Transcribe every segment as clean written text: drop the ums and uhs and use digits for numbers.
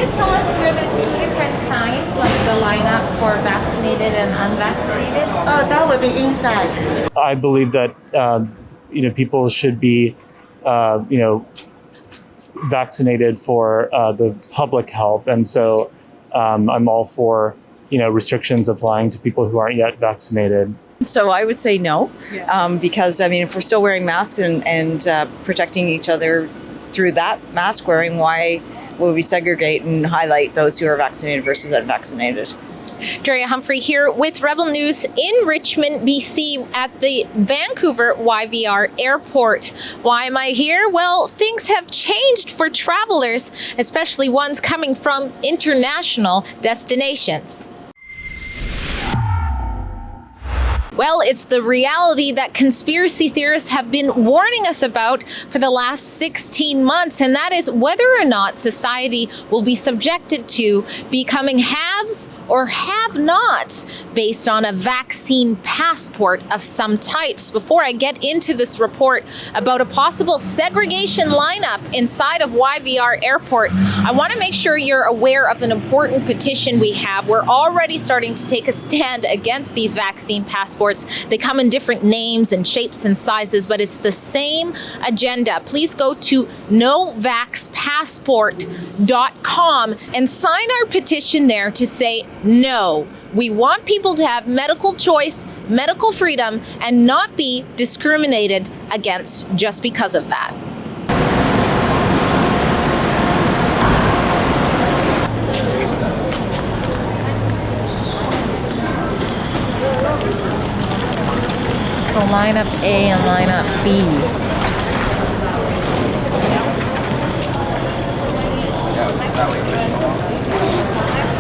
you tell us where the two different signs, like the lineup for vaccinated and unvaccinated? That would be inside. I believe that people should be vaccinated for the public health, and so I'm all for restrictions applying to people who aren't yet vaccinated. So I would say no, because if we're still wearing masks and protecting each other through that mask wearing, why will we segregate and highlight those who are vaccinated versus unvaccinated? Drea, Humphrey here with Rebel News in Richmond, BC at the Vancouver YVR Airport. Why am I here? Well, things have changed for travelers, especially ones coming from international destinations. Well, it's the reality that conspiracy theorists have been warning us about for the last 16 months, and that is whether or not society will be subjected to becoming haves or have-nots based on a vaccine passport of some types. Before I get into this report about a possible segregation lineup inside of YVR Airport, I want to make sure you're aware of an important petition we have. We're already starting to take a stand against these vaccine passports. They come in different names and shapes and sizes, but it's the same agenda. Please go to novaxpassport.com and sign our petition there to say no. We want people to have medical choice, medical freedom, and not be discriminated against just because of that. So lineup A and lineup B.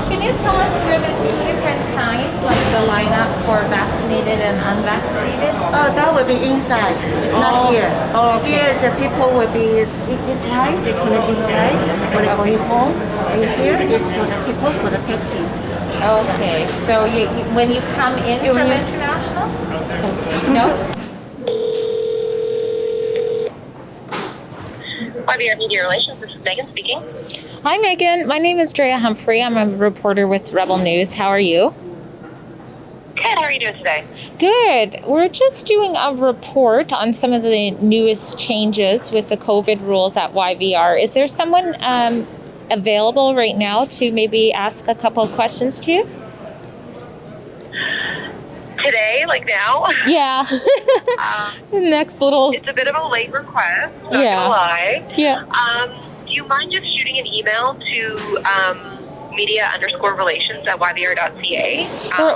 Can you tell us where the two different signs, like the lineup for vaccinated and unvaccinated? That would be inside. It's not here. Oh, okay. Here is the people will be this line, they connect in the line when they're going home. And here is for the people for the taxis. Okay, so when you come in from international? No? YVR Media Relations, this is Megan speaking. Hi Megan, my name is Drea Humphrey. I'm a reporter with Rebel News. How are you? Good, how are you doing today? Good. We're just doing a report on some of the newest changes with the COVID rules at YVR. Is there someone available right now to maybe ask a couple of questions to you? Today, like now? Yeah. Next little... It's a bit of a late request, not Yeah. gonna lie. Yeah. Do you mind just shooting an email to media_relations@yvr.ca?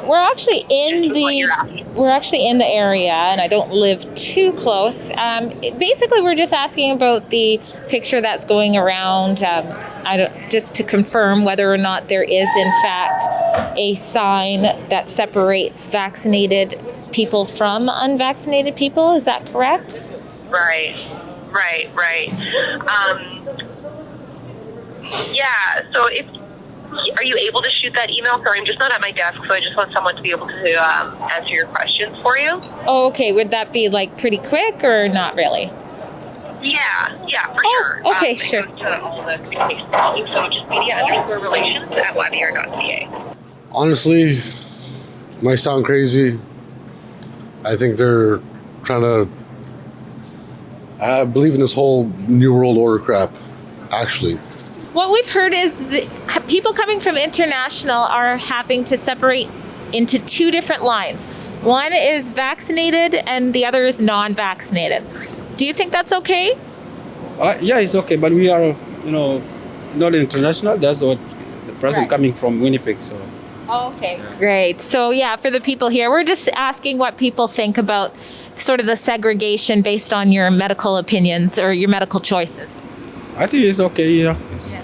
We're actually in what you're asking. we're actually in the area, and I don't live too close. Basically, we're just asking about the picture that's going around. Just to confirm whether or not there is in fact a sign that separates vaccinated people from unvaccinated people. Is that correct? Right. Yeah, so are you able to shoot that email? Sorry, I'm just not at my desk, so I just want someone to be able to answer your questions for you. Oh, okay. Would that be like pretty quick or not really? Yeah, for sure. Okay, sure. It goes to all the communications team, so just media_relations@yvr.ca. Honestly, might sound crazy. I think they're trying to. I believe in this whole New World Order crap, actually. What we've heard is that people coming from international are having to separate into two different lines. One is vaccinated and the other is non-vaccinated. Do you think that's okay? Yeah, it's okay, but we are, not international. That's what the person coming from Winnipeg. So. Oh, okay, great. So yeah, for the people here, we're just asking what people think about sort of the segregation based on your medical opinions or your medical choices. I think it's okay. Yeah. So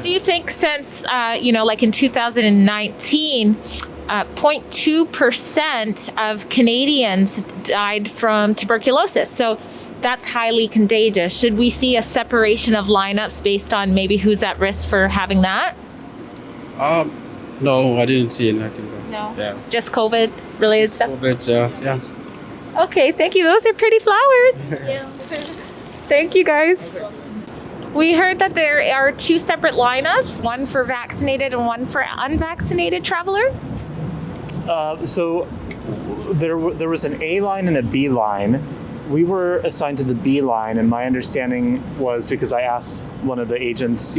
do you think since like in 2019, 0.2% of Canadians died from tuberculosis? So that's highly contagious. Should we see a separation of lineups based on maybe who's at risk for having that? No, I didn't see nothing. No. Yeah. Just COVID related stuff? COVID, yeah. Okay, thank you. Those are pretty flowers. Thank you, guys. We heard that there are two separate lineups, one for vaccinated and one for unvaccinated travelers. So there was an A line and a B line. We were assigned to the B line, and my understanding was, because I asked one of the agents,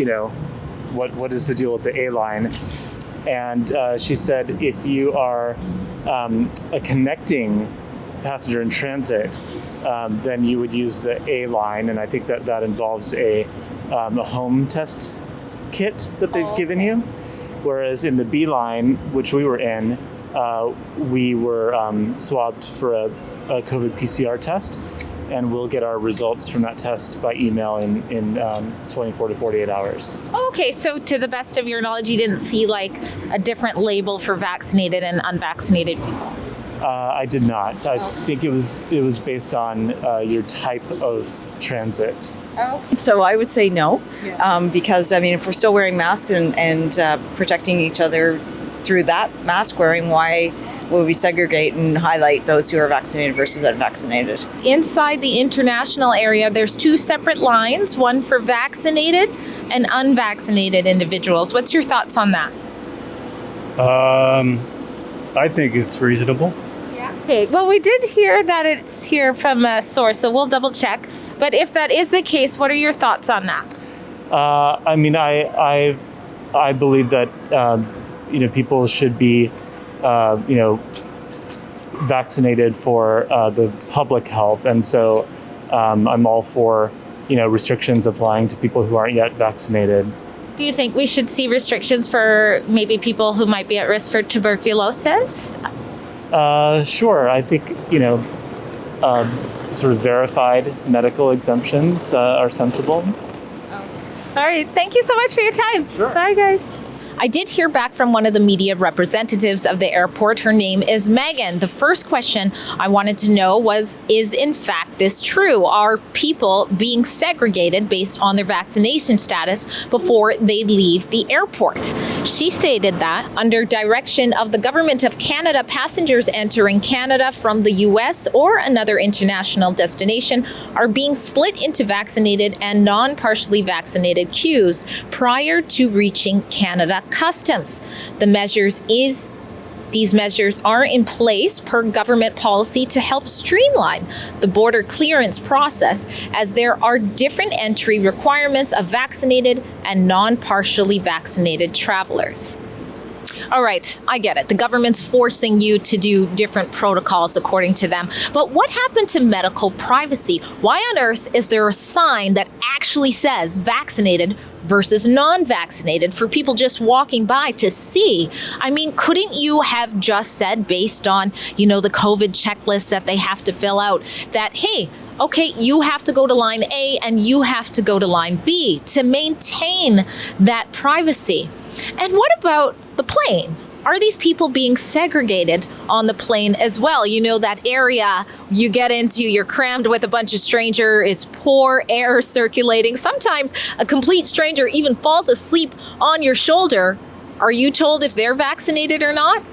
what is the deal with the A line? And she said, if you are a connecting passenger in transit, then you would use the A line, and I think that involves a home test kit that they've given you. Whereas in the B line, which we were in, we were swabbed for a COVID PCR test, and we'll get our results from that test by email in 24 to 48 hours. Okay, so to the best of your knowledge, you didn't see like a different label for vaccinated and unvaccinated people? I did not. I think it was based on your type of transit. So I would say no, because if we're still wearing masks and protecting each other through that mask wearing, why would we segregate and highlight those who are vaccinated versus unvaccinated? Inside the international area, there's two separate lines, one for vaccinated and unvaccinated individuals. What's your thoughts on that? I think it's reasonable. Okay, well, we did hear that it's here from a source, so we'll double check. But if that is the case, what are your thoughts on that? I believe that people should be vaccinated for the public health, and so I'm all for restrictions applying to people who aren't yet vaccinated. Do you think we should see restrictions for maybe people who might be at risk for tuberculosis? Sure. I think sort of verified medical exemptions are sensible. All right. Thank you so much for your time. Sure. Bye, guys. I did hear back from one of the media representatives of the airport. Her name is Megan. The first question I wanted to know was, is in fact this true? Are people being segregated based on their vaccination status before they leave the airport? She stated that under direction of the Government of Canada, passengers entering Canada from the US or another international destination are being split into vaccinated and non-partially vaccinated queues prior to reaching Canada Customs. These measures are in place per government policy to help streamline the border clearance process, as there are different entry requirements of vaccinated and non-partially vaccinated travelers. All right, I get it. The government's forcing you to do different protocols according to them. But what happened to medical privacy? Why on earth is there a sign that actually says vaccinated versus non-vaccinated for people just walking by to see? I mean, couldn't you have just said, based on, the COVID checklist that they have to fill out, that, hey, okay, you have to go to line A and you have to go to line B to maintain that privacy? And what about the plane? Are these people being segregated on the plane as well? That area you get into, you're crammed with a bunch of strangers, it's poor air circulating. Sometimes a complete stranger even falls asleep on your shoulder. Are you told if they're vaccinated or not?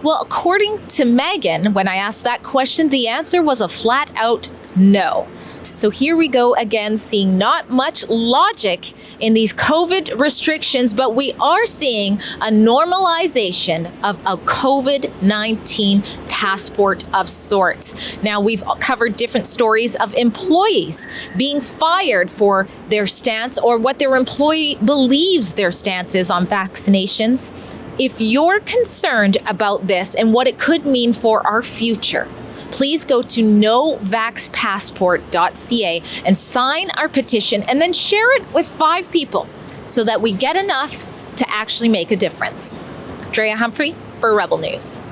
Well, according to Megan, when I asked that question, the answer was a flat out no. So here we go again, seeing not much logic in these COVID restrictions, but we are seeing a normalization of a COVID-19 passport of sorts. Now, we've covered different stories of employees being fired for their stance or what their employee believes their stance is on vaccinations. If you're concerned about this and what it could mean for our future, please go to novaxpassport.ca and sign our petition, and then share it with 5 people so that we get enough to actually make a difference. Drea Humphrey for Rebel News.